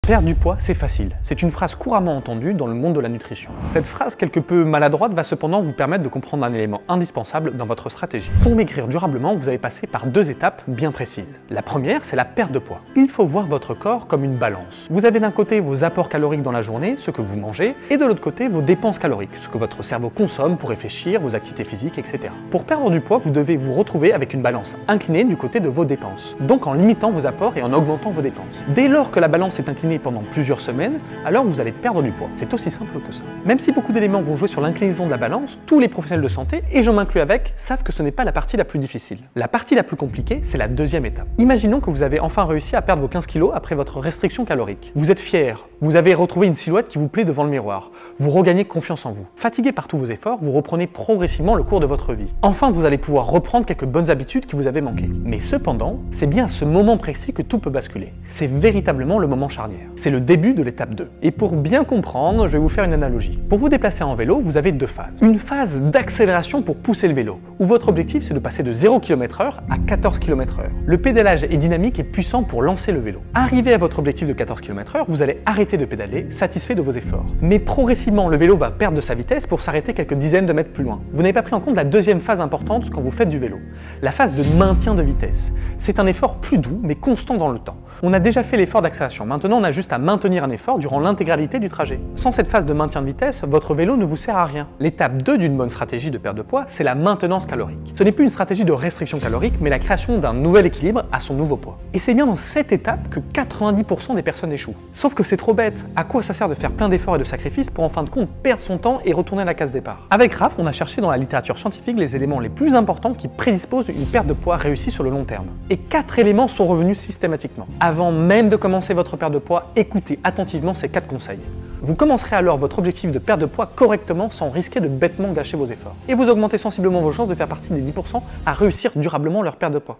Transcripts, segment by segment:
Perdre du poids, c'est facile. C'est une phrase couramment entendue dans le monde de la nutrition. Cette phrase quelque peu maladroite va cependant vous permettre de comprendre un élément indispensable dans votre stratégie. Pour maigrir durablement, vous allez passer par deux étapes bien précises. La première, c'est la perte de poids. Il faut voir votre corps comme une balance. Vous avez d'un côté vos apports caloriques dans la journée, ce que vous mangez, et de l'autre côté vos dépenses caloriques, ce que votre cerveau consomme pour réfléchir, vos activités physiques, etc. Pour perdre du poids, vous devez vous retrouver avec une balance inclinée du côté de vos dépenses, donc en limitant vos apports et en augmentant vos dépenses. Dès lors que la balance est inclinée pendant plusieurs semaines, alors vous allez perdre du poids. C'est aussi simple que ça. Même si beaucoup d'éléments vont jouer sur l'inclinaison de la balance, tous les professionnels de santé, et je m'inclus avec, savent que ce n'est pas la partie la plus difficile. La partie la plus compliquée, c'est la deuxième étape. Imaginons que vous avez enfin réussi à perdre vos 15 kg après votre restriction calorique. Vous êtes fier, vous avez retrouvé une silhouette qui vous plaît devant le miroir, vous regagnez confiance en vous. Fatigué par tous vos efforts, vous reprenez progressivement le cours de votre vie. Enfin, vous allez pouvoir reprendre quelques bonnes habitudes qui vous avaient manqué. Mais cependant, c'est bien à ce moment précis que tout peut basculer. C'est véritablement le moment charnière. C'est le début de l'étape 2. Et pour bien comprendre, je vais vous faire une analogie. Pour vous déplacer en vélo, vous avez deux phases. Une phase d'accélération pour pousser le vélo, où votre objectif c'est de passer de 0 km/h à 14 km/h. Le pédalage est dynamique et puissant pour lancer le vélo. Arrivé à votre objectif de 14 km/h, vous allez arrêter de pédaler, satisfait de vos efforts. Mais progressivement, le vélo va perdre de sa vitesse pour s'arrêter quelques dizaines de mètres plus loin. Vous n'avez pas pris en compte la deuxième phase importante quand vous faites du vélo, la phase de maintien de vitesse. C'est un effort plus doux mais constant dans le temps. On a déjà fait l'effort d'accélération, maintenant on a juste à maintenir un effort durant l'intégralité du trajet. Sans cette phase de maintien de vitesse, votre vélo ne vous sert à rien. L'étape 2 d'une bonne stratégie de perte de poids, c'est la maintenance calorique. Ce n'est plus une stratégie de restriction calorique, mais la création d'un nouvel équilibre à son nouveau poids. Et c'est bien dans cette étape que 90% des personnes échouent. Sauf que c'est trop bête. À quoi ça sert de faire plein d'efforts et de sacrifices pour en fin de compte perdre son temps et retourner à la case départ? Avec Raph, on a cherché dans la littérature scientifique les éléments les plus importants qui prédisposent une perte de poids réussie sur le long terme. Et 4 éléments sont revenus systématiquement. Avant même de commencer votre perte de poids, écoutez attentivement ces 4 conseils. Vous commencerez alors votre objectif de perte de poids correctement sans risquer de bêtement gâcher vos efforts. Et vous augmentez sensiblement vos chances de faire partie des 10% à réussir durablement leur perte de poids.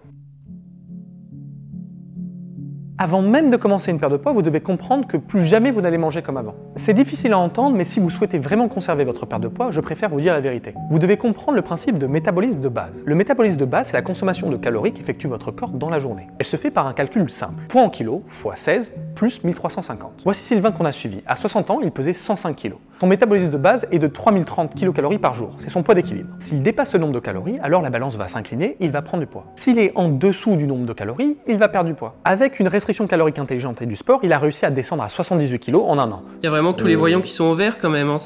Avant même de commencer une perte de poids, vous devez comprendre que plus jamais vous n'allez manger comme avant. C'est difficile à entendre, mais si vous souhaitez vraiment conserver votre perte de poids, je préfère vous dire la vérité. Vous devez comprendre le principe de métabolisme de base. Le métabolisme de base, c'est la consommation de calories qu'effectue votre corps dans la journée. Elle se fait par un calcul simple. Poids en kilos fois 16 plus 1350. Voici Sylvain qu'on a suivi. À 60 ans, il pesait 105 kg. Son métabolisme de base est de 3030 kcal par jour. C'est son poids d'équilibre. S'il dépasse ce nombre de calories, alors la balance va s'incliner, il va prendre du poids. S'il est en dessous du nombre de calories, il va perdre du poids. Avec une restriction calorique intelligente et du sport, il a réussi à descendre à 78 kg en un an. Il y a vraiment tous les voyants qui sont au vert quand même. Hein.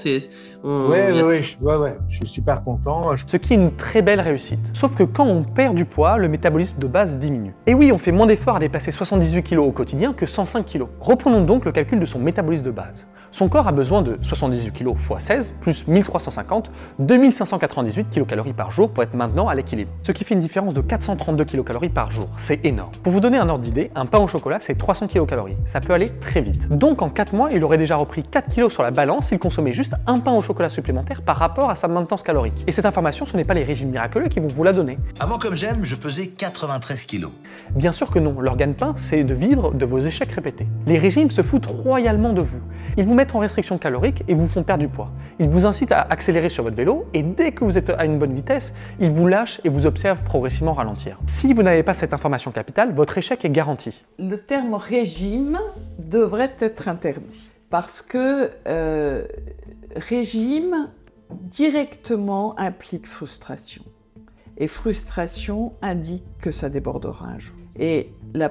Ouais, je suis super content. Ce qui est une très belle réussite. Sauf que quand on perd du poids, le métabolisme de base diminue. Et oui, on fait moins d'efforts à déplacer 78 kg au quotidien que 105 kg. Reprenons donc le calcul de son métabolisme de base. Son corps a besoin de 78 kg x 16 plus 1350, 2598 kcal par jour pour être maintenant à l'équilibre. Ce qui fait une différence de 432 kcal par jour. C'est énorme. Pour vous donner un ordre d'idée, un pain au chocolat c'est 300 kcal. Ça peut aller très vite. Donc en 4 mois, il aurait déjà repris 4 kg sur la balance s'il consommait juste un pain au chocolat supplémentaire par rapport à sa maintenance calorique. Et cette information, ce n'est pas les régimes miraculeux qui vont vous la donner. Avant comme j'aime, je pesais 93 kg. Bien sûr que non, leur gagne-pain, c'est de vivre de vos échecs répétés. Les régimes se foutent royalement de vous. Ils vous mettent en restriction calorique et vous font perdre du poids. Ils vous incitent à accélérer sur votre vélo et dès que vous êtes à une bonne vitesse, ils vous lâchent et vous observent progressivement ralentir. Si vous n'avez pas cette information capitale, votre échec est garanti. Le terme régime devrait être interdit parce que régime directement implique frustration. Et frustration indique que ça débordera un jour. Et le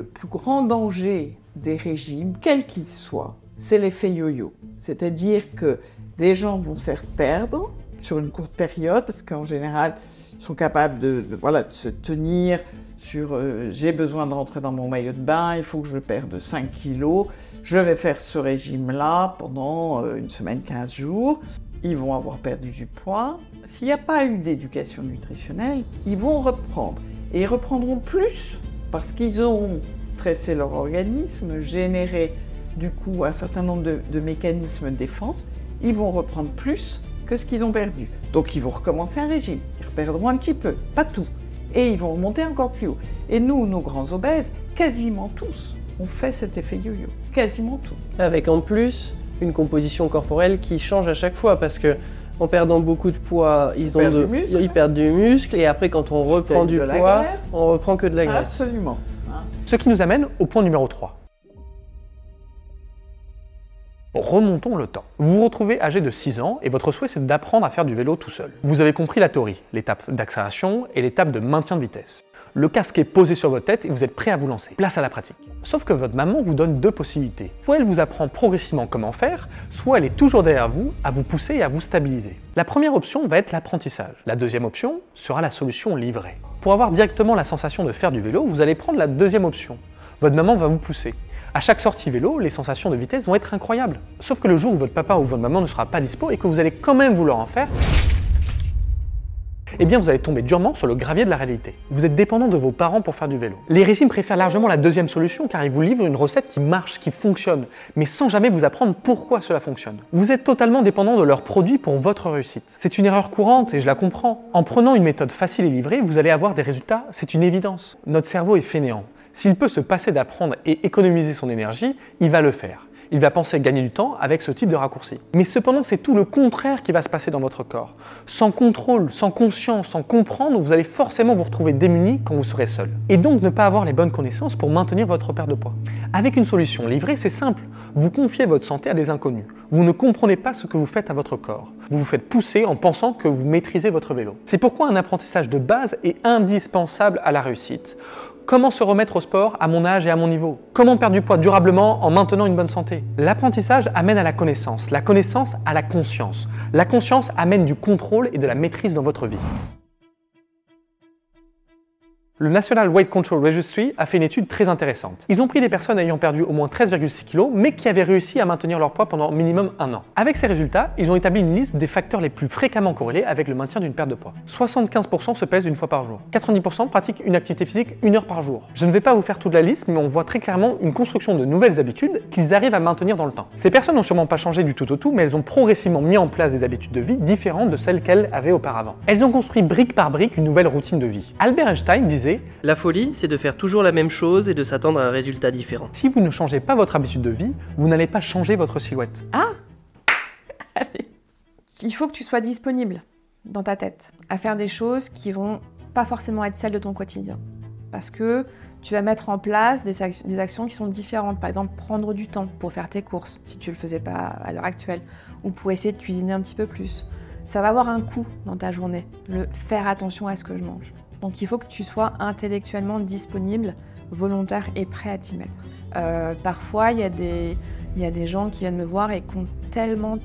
plus grand danger des régimes, quels qu'ils soient, c'est l'effet yo-yo. C'est-à-dire que les gens vont certes perdre sur une courte période, parce qu'en général, ils sont capables de se tenir sur j'ai besoin de rentrer dans mon maillot de bain, il faut que je perde 5 kilos, je vais faire ce régime-là pendant une semaine, 15 jours. Ils vont avoir perdu du poids. S'il n'y a pas eu d'éducation nutritionnelle, ils vont reprendre. Et ils reprendront plus parce qu'ils ont stressé leur organisme, généré du coup un certain nombre de mécanismes de défense. Ils vont reprendre plus que ce qu'ils ont perdu. Donc ils vont recommencer un régime. Ils reperdront un petit peu, pas tout. Et ils vont remonter encore plus haut. Et nous, nos grands obèses, quasiment tous, on fait cet effet yo-yo. Quasiment tous. Avec en plus une composition corporelle qui change à chaque fois parce que en perdant beaucoup de poids, ils perdent du muscle et après quand on reprend du poids, on reprend que de la graisse. Absolument. Ce qui nous amène au point numéro 3. Remontons le temps. Vous vous retrouvez âgé de 6 ans et votre souhait c'est d'apprendre à faire du vélo tout seul. Vous avez compris la théorie, l'étape d'accélération et l'étape de maintien de vitesse. Le casque est posé sur votre tête et vous êtes prêt à vous lancer. Place à la pratique. Sauf que votre maman vous donne deux possibilités. Soit elle vous apprend progressivement comment faire, soit elle est toujours derrière vous à vous pousser et à vous stabiliser. La première option va être l'apprentissage. La deuxième option sera la solution livrée. Pour avoir directement la sensation de faire du vélo, vous allez prendre la deuxième option. Votre maman va vous pousser. À chaque sortie vélo, les sensations de vitesse vont être incroyables. Sauf que le jour où votre papa ou votre maman ne sera pas dispo et que vous allez quand même vouloir en faire, eh bien vous allez tomber durement sur le gravier de la réalité. Vous êtes dépendant de vos parents pour faire du vélo. Les régimes préfèrent largement la deuxième solution car ils vous livrent une recette qui marche, qui fonctionne, mais sans jamais vous apprendre pourquoi cela fonctionne. Vous êtes totalement dépendant de leurs produits pour votre réussite. C'est une erreur courante et je la comprends. En prenant une méthode facile et livrée, vous allez avoir des résultats, c'est une évidence. Notre cerveau est fainéant. S'il peut se passer d'apprendre et économiser son énergie, il va le faire. Il va penser gagner du temps avec ce type de raccourci. Mais cependant, c'est tout le contraire qui va se passer dans votre corps. Sans contrôle, sans conscience, sans comprendre, vous allez forcément vous retrouver démuni quand vous serez seul. Et donc ne pas avoir les bonnes connaissances pour maintenir votre perte de poids. Avec une solution livrée, c'est simple. Vous confiez votre santé à des inconnus. Vous ne comprenez pas ce que vous faites à votre corps. Vous vous faites pousser en pensant que vous maîtrisez votre vélo. C'est pourquoi un apprentissage de base est indispensable à la réussite. Comment se remettre au sport à mon âge et à mon niveau? Comment perdre du poids durablement en maintenant une bonne santé? L'apprentissage amène à la connaissance à la conscience. La conscience amène du contrôle et de la maîtrise dans votre vie. Le National Weight Control Registry a fait une étude très intéressante. Ils ont pris des personnes ayant perdu au moins 13,6 kg, mais qui avaient réussi à maintenir leur poids pendant minimum 1 an. Avec ces résultats, ils ont établi une liste des facteurs les plus fréquemment corrélés avec le maintien d'une perte de poids. 75% se pèsent une fois par jour. 90% pratiquent une activité physique 1 heure par jour. Je ne vais pas vous faire toute la liste, mais on voit très clairement une construction de nouvelles habitudes qu'ils arrivent à maintenir dans le temps. Ces personnes n'ont sûrement pas changé du tout au tout, mais elles ont progressivement mis en place des habitudes de vie différentes de celles qu'elles avaient auparavant. Elles ont construit brique par brique une nouvelle routine de vie. Albert Einstein disait: la folie, c'est de faire toujours la même chose et de s'attendre à un résultat différent. Si vous ne changez pas votre habitude de vie, vous n'allez pas changer votre silhouette. Ah! Il faut que tu sois disponible dans ta tête à faire des choses qui vont pas forcément être celles de ton quotidien. Parce que tu vas mettre en place des actions qui sont différentes. Par exemple, prendre du temps pour faire tes courses, si tu le faisais pas à l'heure actuelle, ou pour essayer de cuisiner un petit peu plus. Ça va avoir un coût dans ta journée, le faire attention à ce que je mange. Donc il faut que tu sois intellectuellement disponible, volontaire et prêt à t'y mettre. Parfois, il y a des gens qui viennent me voir et qui ont tellement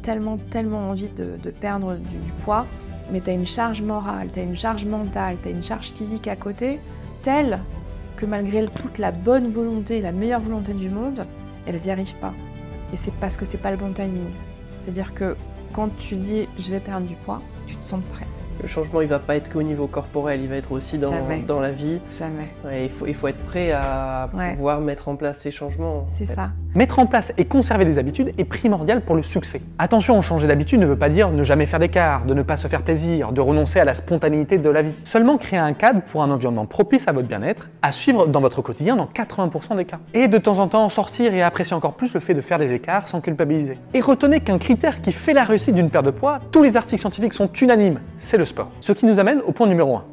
envie de perdre du poids, mais tu as une charge morale, tu as une charge mentale, tu as une charge physique à côté, telle que malgré toute la bonne volonté, la meilleure volonté du monde, elles n'y arrivent pas. Et c'est parce que c'est pas le bon timing. C'est-à-dire que quand tu dis « je vais perdre du poids », tu te sens prêt. Le changement, il va pas être qu'au niveau corporel, il va être aussi dans la vie. Jamais. Ouais, il faut être prêt à pouvoir mettre en place ces changements. C'est ça. Mettre en place et conserver des habitudes est primordial pour le succès. Attention, changer d'habitude ne veut pas dire ne jamais faire d'écart, de ne pas se faire plaisir, de renoncer à la spontanéité de la vie. Seulement créer un cadre pour un environnement propice à votre bien-être, à suivre dans votre quotidien dans 80% des cas. Et de temps en temps sortir et apprécier encore plus le fait de faire des écarts sans culpabiliser. Et retenez qu'un critère qui fait la réussite d'une perte de poids, tous les articles scientifiques sont unanimes, c'est le sport. Ce qui nous amène au point numéro 1.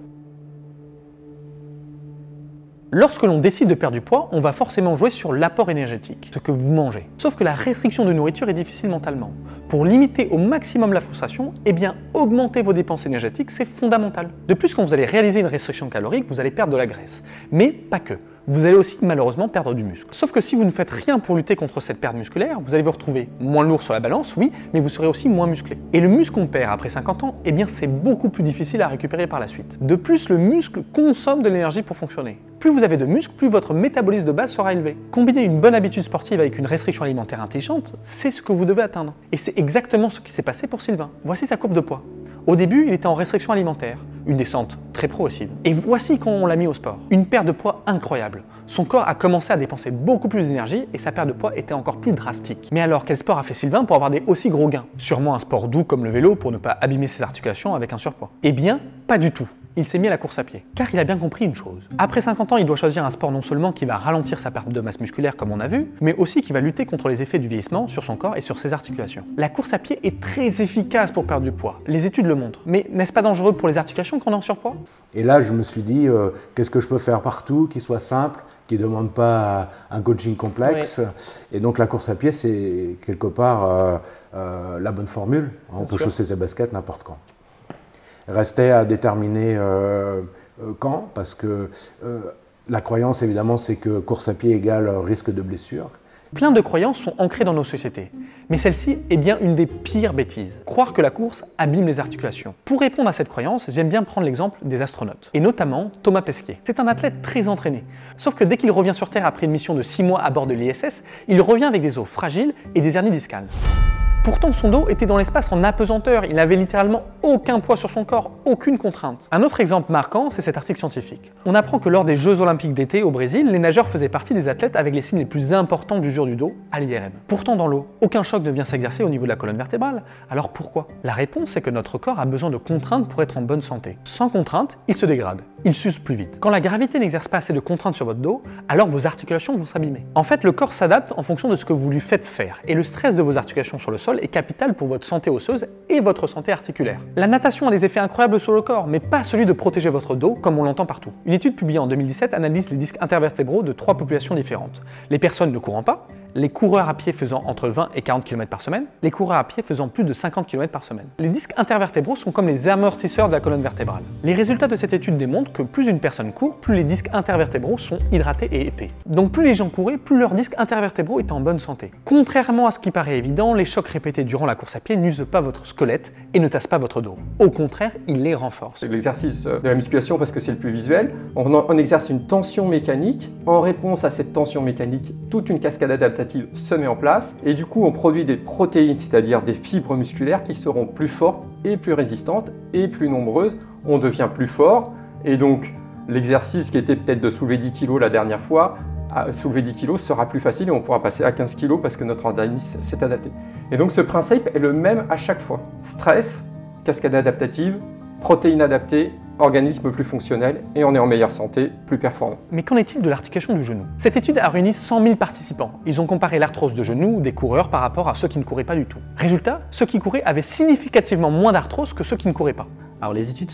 Lorsque l'on décide de perdre du poids, on va forcément jouer sur l'apport énergétique, ce que vous mangez. Sauf que la restriction de nourriture est difficile mentalement. Pour limiter au maximum la frustration, eh bien augmenter vos dépenses énergétiques, c'est fondamental. De plus, quand vous allez réaliser une restriction calorique, vous allez perdre de la graisse. Mais pas que. Vous allez aussi malheureusement perdre du muscle. Sauf que si vous ne faites rien pour lutter contre cette perte musculaire, vous allez vous retrouver moins lourd sur la balance, oui, mais vous serez aussi moins musclé. Et le muscle qu'on perd après 50 ans, eh bien c'est beaucoup plus difficile à récupérer par la suite. De plus, le muscle consomme de l'énergie pour fonctionner. Plus vous avez de muscles, plus votre métabolisme de base sera élevé. Combiner une bonne habitude sportive avec une restriction alimentaire intelligente, c'est ce que vous devez atteindre. Et c'est exactement ce qui s'est passé pour Sylvain. Voici sa courbe de poids. Au début, il était en restriction alimentaire, une descente très progressive. Et voici quand on l'a mis au sport. Une perte de poids incroyable. Son corps a commencé à dépenser beaucoup plus d'énergie et sa perte de poids était encore plus drastique. Mais alors, quel sport a fait Sylvain pour avoir des aussi gros gains? Sûrement un sport doux comme le vélo pour ne pas abîmer ses articulations avec un surpoids. Eh bien, pas du tout. Il s'est mis à la course à pied. Car il a bien compris une chose. Après 50 ans, il doit choisir un sport non seulement qui va ralentir sa perte de masse musculaire comme on a vu, mais aussi qui va lutter contre les effets du vieillissement sur son corps et sur ses articulations. La course à pied est très efficace pour perdre du poids. Les études le montrent. Mais n'est-ce pas dangereux pour les articulations quand on est en surpoids? Et là, je me suis dit, qu'est-ce que je peux faire partout, qui soit simple, qui ne demande pas un coaching complexe. Oui. Et donc la course à pied, c'est quelque part la bonne formule. On peut chausser ses baskets n'importe quand. Restait à déterminer quand, parce que la croyance, évidemment, c'est que course à pied égale risque de blessure. Plein de croyances sont ancrées dans nos sociétés, mais celle-ci est bien une des pires bêtises. Croire que la course abîme les articulations. Pour répondre à cette croyance, j'aime bien prendre l'exemple des astronautes, et notamment Thomas Pesquet. C'est un athlète très entraîné, sauf que dès qu'il revient sur Terre après une mission de 6 mois à bord de l'ISS, il revient avec des os fragiles et des hernies discales. Pourtant, son dos était dans l'espace en apesanteur, il n'avait littéralement aucun poids sur son corps, aucune contrainte. Un autre exemple marquant, c'est cet article scientifique. On apprend que lors des Jeux Olympiques d'été au Brésil, les nageurs faisaient partie des athlètes avec les signes les plus importants d'usure du dos à l'IRM. Pourtant, dans l'eau, aucun choc ne vient s'exercer au niveau de la colonne vertébrale. Alors pourquoi? La réponse, c'est que notre corps a besoin de contraintes pour être en bonne santé. Sans contraintes, il se dégrade, il s'use plus vite. Quand la gravité n'exerce pas assez de contraintes sur votre dos, alors vos articulations vont s'abîmer. En fait, le corps s'adapte en fonction de ce que vous lui faites faire, et le stress de vos articulations sur le sol est capital pour votre santé osseuse et votre santé articulaire. La natation a des effets incroyables sur le corps, mais pas celui de protéger votre dos comme on l'entend partout. Une étude publiée en 2017 analyse les disques intervertébraux de 3 populations différentes. Les personnes ne courant pas, les coureurs à pied faisant entre 20 et 40 km par semaine, les coureurs à pied faisant plus de 50 km par semaine. Les disques intervertébraux sont comme les amortisseurs de la colonne vertébrale. Les résultats de cette étude démontrent que plus une personne court, plus les disques intervertébraux sont hydratés et épais. Donc plus les gens couraient, plus leurs disques intervertébraux étaient en bonne santé. Contrairement à ce qui paraît évident, les chocs répétés durant la course à pied n'usent pas votre squelette et ne tassent pas votre dos. Au contraire, ils les renforcent. L'exercice de la musculation, parce que c'est le plus visuel, on exerce une tension mécanique. En réponse à cette tension mécanique, toute une cascade adaptative se met en place et du coup on produit des protéines, c'est-à-dire des fibres musculaires qui seront plus fortes et plus résistantes et plus nombreuses. On devient plus fort et donc l'exercice qui était peut-être de soulever 10 kg la dernière fois, soulever 10 kg sera plus facile et on pourra passer à 15 kg parce que notre organisme s'est adapté. Et donc ce principe est le même à chaque fois. Stress, cascade adaptative, protéines adaptées, organisme plus fonctionnel et on est en meilleure santé, plus performant. Mais qu'en est-il de l'articulation du genou? Cette étude a réuni 100 000 participants. Ils ont comparé l'arthrose de genou des coureurs par rapport à ceux qui ne couraient pas du tout. Résultat, ceux qui couraient avaient significativement moins d'arthrose que ceux qui ne couraient pas. Alors les études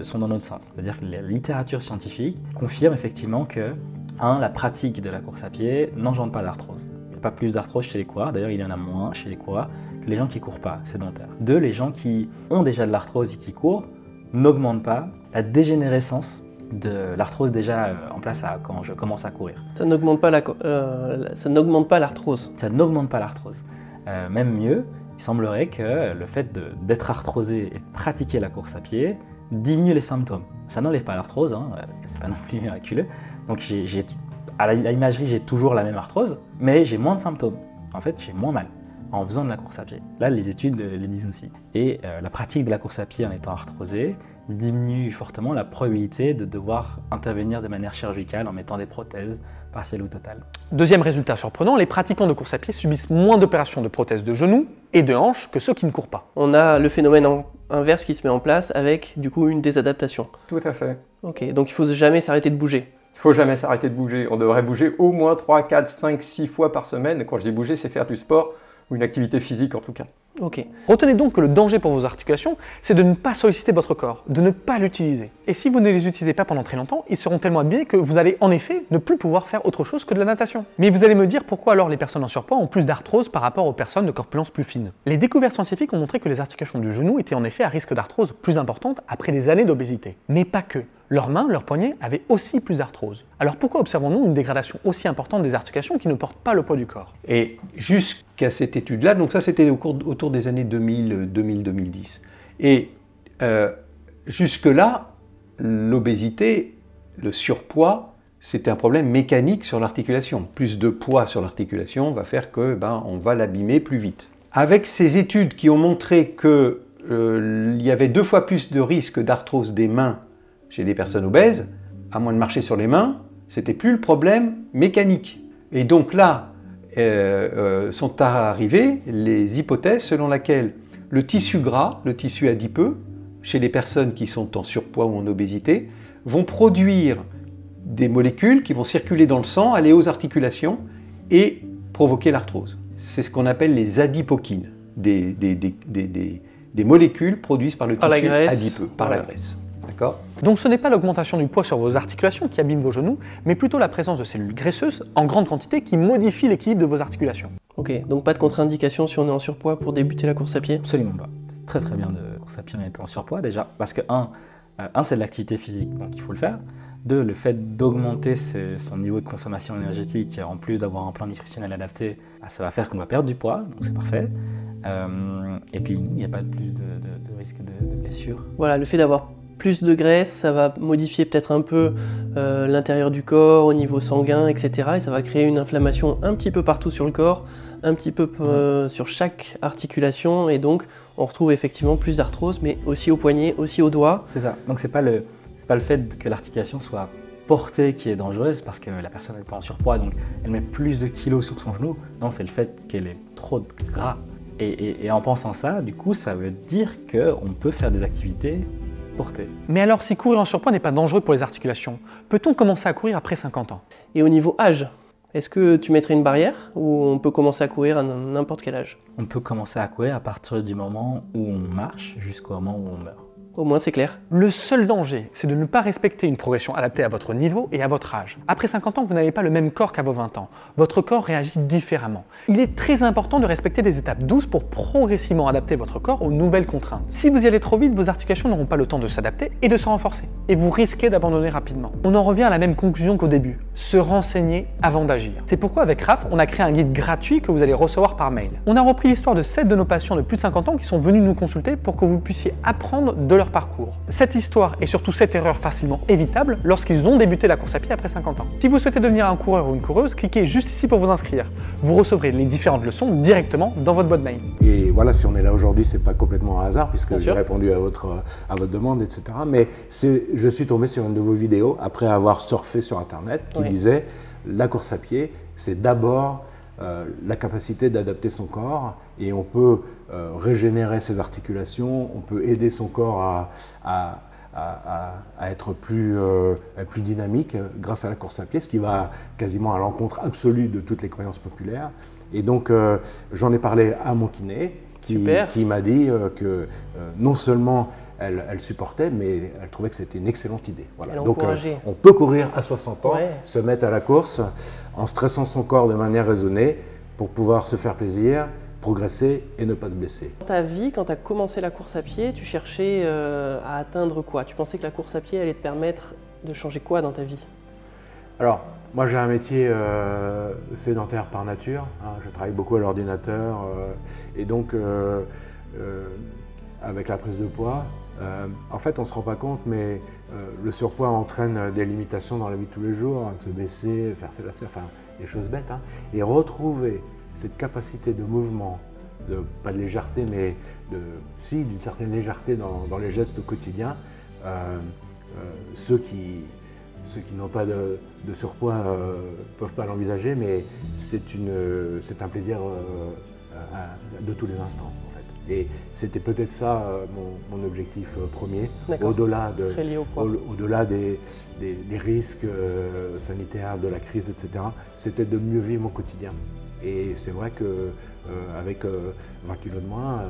sont dans notre sens, c'est-à-dire que la littérature scientifique confirme effectivement que, la pratique de la course à pied n'engendre pas d'arthrose. Il n'y a pas plus d'arthrose chez les coureurs, d'ailleurs il y en a moins chez les coureurs que les gens qui ne courent pas, sédentaires. 2, les gens qui ont déjà de l'arthrose et qui courent n'augmentent pas la dégénérescence de l'arthrose déjà en place quand je commence à courir. Ça n'augmente pas l'arthrose. Ça n'augmente pas l'arthrose. Même mieux, il semblerait que le fait d'être arthrosé et de pratiquer la course à pied diminue les symptômes. Ça n'enlève pas l'arthrose, c'est pas non plus miraculeux. Donc à l'imagerie, j'ai toujours la même arthrose, mais j'ai moins de symptômes. En fait, j'ai moins mal en faisant de la course à pied. Là, les études le disent aussi. Et la pratique de la course à pied en étant arthrosé diminue fortement la probabilité de devoir intervenir de manière chirurgicale en mettant des prothèses partielles ou totales. Deuxième résultat surprenant, les pratiquants de course à pied subissent moins d'opérations de prothèses de genoux et de hanches que ceux qui ne courent pas. On a le phénomène inverse qui se met en place avec du coup une désadaptation. Tout à fait. Ok, donc il ne faut jamais s'arrêter de bouger. Il ne faut jamais s'arrêter de bouger. On devrait bouger au moins 3, 4, 5, 6 fois par semaine. Et quand je dis bouger, c'est faire du sport ou une activité physique en tout cas. Ok. Retenez donc que le danger pour vos articulations, c'est de ne pas solliciter votre corps, de ne pas l'utiliser. Et si vous ne les utilisez pas pendant très longtemps, ils seront tellement abîmés que vous allez en effet ne plus pouvoir faire autre chose que de la natation. Mais vous allez me dire pourquoi alors les personnes en surpoids ont plus d'arthrose par rapport aux personnes de corpulence plus fine. Les découvertes scientifiques ont montré que les articulations du genou étaient en effet à risque d'arthrose plus importante après des années d'obésité. Mais pas que. Leurs mains, leurs poignets avaient aussi plus d'arthrose. Alors pourquoi observons-nous une dégradation aussi importante des articulations qui ne portent pas le poids du corps? Et jusqu'à cette étude-là, donc ça c'était autour des années 2000-2010. Et jusque-là, l'obésité, le surpoids, c'était un problème mécanique sur l'articulation. Plus de poids sur l'articulation va faire que on va l'abîmer plus vite. Avec ces études qui ont montré qu'il y avait 2 fois plus de risque d'arthrose des mains chez des personnes obèses, à moins de marcher sur les mains, c'était plus le problème mécanique. Et donc là, sont arrivées les hypothèses selon lesquelles le tissu gras, le tissu adipeux, chez les personnes qui sont en surpoids ou en obésité, vont produire des molécules qui vont circuler dans le sang, aller aux articulations et provoquer l'arthrose. C'est ce qu'on appelle les adipokines, des molécules produites par le tissu adipeux, par la graisse. D'accord. Donc ce n'est pas l'augmentation du poids sur vos articulations qui abîme vos genoux, mais plutôt la présence de cellules graisseuses en grande quantité qui modifient l'équilibre de vos articulations. Ok, donc pas de contre-indication si on est en surpoids pour débuter la course à pied? Absolument pas. C'est très très bien de course à pied en étant en surpoids déjà, parce que c'est de l'activité physique, donc il faut le faire. 2, le fait d'augmenter son niveau de consommation énergétique, en plus d'avoir un plan nutritionnel adapté, ça va faire qu'on va perdre du poids, donc c'est parfait. Et puis il n'y a pas plus de risque de blessure. Voilà, le fait d'avoir plus de graisse, ça va modifier peut-être un peu l'intérieur du corps, au niveau sanguin, etc. Et ça va créer une inflammation un petit peu partout sur le corps, un petit peu sur chaque articulation, et donc on retrouve effectivement plus d'arthrose, mais aussi au poignet, aussi au doigt. C'est ça, donc c'est pas le fait que l'articulation soit portée qui est dangereuse, parce que la personne est en surpoids, donc elle met plus de kilos sur son genou. Non, c'est le fait qu'elle ait trop de gras. Et en pensant ça, du coup, ça veut dire qu'on peut faire des activités portées. Mais alors, si courir en surpoids n'est pas dangereux pour les articulations, peut-on commencer à courir après 50 ans? Et au niveau âge, est-ce que tu mettrais une barrière ou on peut commencer à courir à n'importe quel âge? On peut commencer à courir à partir du moment où on marche jusqu'au moment où on meurt. Au moins c'est clair. Le seul danger, c'est de ne pas respecter une progression adaptée à votre niveau et à votre âge. Après 50 ans, vous n'avez pas le même corps qu'à vos 20 ans. Votre corps réagit différemment. Il est très important de respecter des étapes douces pour progressivement adapter votre corps aux nouvelles contraintes. Si vous y allez trop vite, vos articulations n'auront pas le temps de s'adapter et de se renforcer. Et vous risquez d'abandonner rapidement. On en revient à la même conclusion qu'au début. Se renseigner avant d'agir. C'est pourquoi avec RAF, on a créé un guide gratuit que vous allez recevoir par mail. On a repris l'histoire de 7 de nos patients de plus de 50 ans qui sont venus nous consulter pour que vous puissiez apprendre de leur parcours. Cette histoire et surtout cette erreur facilement évitable lorsqu'ils ont débuté la course à pied après 50 ans. Si vous souhaitez devenir un coureur ou une coureuse, cliquez juste ici pour vous inscrire. Vous recevrez les différentes leçons directement dans votre boîte mail. Et voilà, si on est là aujourd'hui, c'est pas complètement un hasard puisque j'ai répondu à votre demande, etc. Mais je suis tombé sur une de vos vidéos après avoir surfé sur Internet qui disait la course à pied, c'est d'abord la capacité d'adapter son corps, et on peut régénérer ses articulations, on peut aider son corps à être plus dynamique grâce à la course à pied, ce qui va quasiment à l'encontre absolue de toutes les croyances populaires. Et donc j'en ai parlé à mon kiné qui m'a dit que non seulement elle supportait, mais elle trouvait que c'était une excellente idée. Voilà. Donc on peut courir à 60 ans, se mettre à la course en stressant son corps de manière raisonnée pour pouvoir se faire plaisir, progresser et ne pas se blesser. Dans ta vie, quand tu as commencé la course à pied, tu cherchais à atteindre quoi? Tu pensais que la course à pied allait te permettre de changer quoi dans ta vie? Alors, moi j'ai un métier sédentaire par nature, hein. Je travaille beaucoup à l'ordinateur et donc avec la prise de poids, en fait on ne se rend pas compte, mais le surpoids entraîne des limitations dans la vie de tous les jours, hein, se baisser, faire ses lacets, enfin des choses bêtes, hein. Et retrouver cette capacité de mouvement, pas de légèreté, mais d'une certaine légèreté dans les gestes quotidiens, ceux qui n'ont pas de surpoids ne peuvent pas l'envisager, mais c'est un plaisir de tous les instants, en fait. Et c'était peut-être ça mon objectif premier, au-delà des risques sanitaires, de la crise, etc. C'était de mieux vivre mon quotidien. Et c'est vrai qu'avec 20 kg de moins,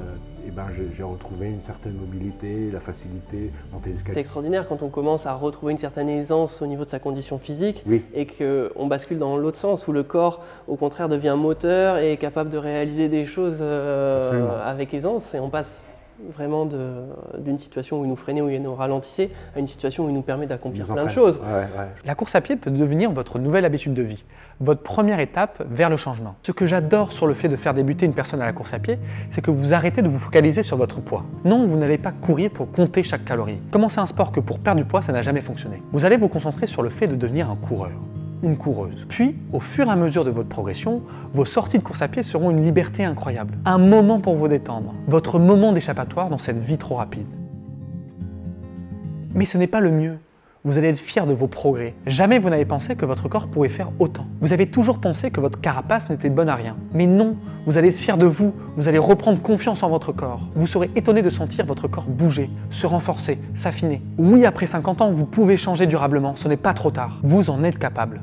j'ai retrouvé une certaine mobilité, la facilité, monter les escaliers. C'est extraordinaire quand on commence à retrouver une certaine aisance au niveau de sa condition physique et qu'on bascule dans l'autre sens, où le corps, au contraire, devient moteur et est capable de réaliser des choses avec aisance, et on passe vraiment d'une situation où il nous freinait, où il nous ralentissait, à une situation où il nous permet d'accomplir plein de choses. La course à pied peut devenir votre nouvelle habitude de vie, votre première étape vers le changement. Ce que j'adore sur le fait de faire débuter une personne à la course à pied, c'est que vous arrêtez de vous focaliser sur votre poids. Non, vous n'allez pas courir pour compter chaque calorie. Commencez un sport que pour perdre du poids, ça n'a jamais fonctionné. Vous allez vous concentrer sur le fait de devenir un coureur, une coureuse. Puis, au fur et à mesure de votre progression, vos sorties de course à pied seront une liberté incroyable. Un moment pour vous détendre, votre moment d'échappatoire dans cette vie trop rapide. Mais ce n'est pas le mieux. Vous allez être fier de vos progrès. Jamais vous n'avez pensé que votre corps pouvait faire autant. Vous avez toujours pensé que votre carapace n'était bonne à rien. Mais non, vous allez être fier de vous, vous allez reprendre confiance en votre corps. Vous serez étonné de sentir votre corps bouger, se renforcer, s'affiner. Oui, après 50 ans, vous pouvez changer durablement, ce n'est pas trop tard. Vous en êtes capable.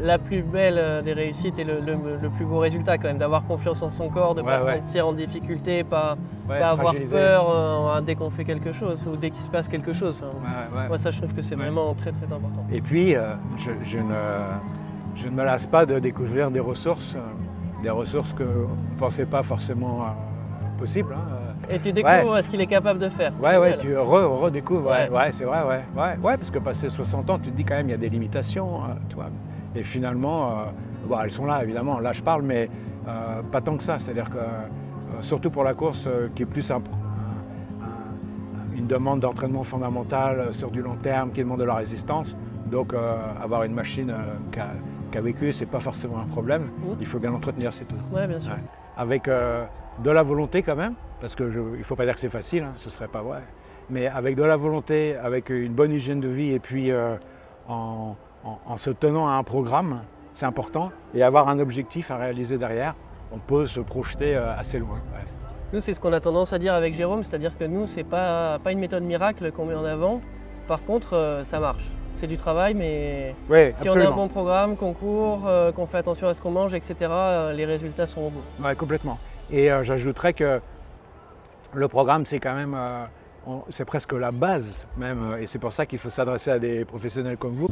la plus belle des réussites et le plus beau résultat quand même, d'avoir confiance en son corps, de ne pas se sentir en difficulté, pas avoir peur dès qu'on fait quelque chose ou dès qu'il se passe quelque chose. Enfin, moi ça je trouve que c'est vraiment très très important. Et puis je ne me lasse pas de découvrir des ressources qu'on ne pensait pas forcément possibles. Et tu découvres ce qu'il est capable de faire. Tu redécouvres, c'est vrai, parce que passé 60 ans, tu te dis quand même il y a des limitations, toi. Et finalement, elles sont là évidemment, là je parle, mais pas tant que ça, c'est-à-dire que surtout pour la course qui est plus une demande d'entraînement fondamental sur du long terme, qui demande de la résistance, donc avoir une machine qui a vécu, c'est pas forcément un problème, il faut bien l'entretenir, c'est tout. Oui, bien sûr. Avec de la volonté quand même, parce qu'il ne faut pas dire que c'est facile, ce serait pas vrai, mais avec de la volonté, avec une bonne hygiène de vie et puis en se tenant à un programme, c'est important, et avoir un objectif à réaliser derrière, on peut se projeter assez loin. Nous, c'est ce qu'on a tendance à dire avec Jérôme, c'est-à-dire que nous, c'est pas une méthode miracle qu'on met en avant, par contre, ça marche. C'est du travail, mais si on a un bon programme, qu'on court, qu'on fait attention à ce qu'on mange, etc., les résultats sont au bout. Oui, complètement. Et j'ajouterais que le programme, c'est quand même, c'est presque la base même, et c'est pour ça qu'il faut s'adresser à des professionnels comme vous.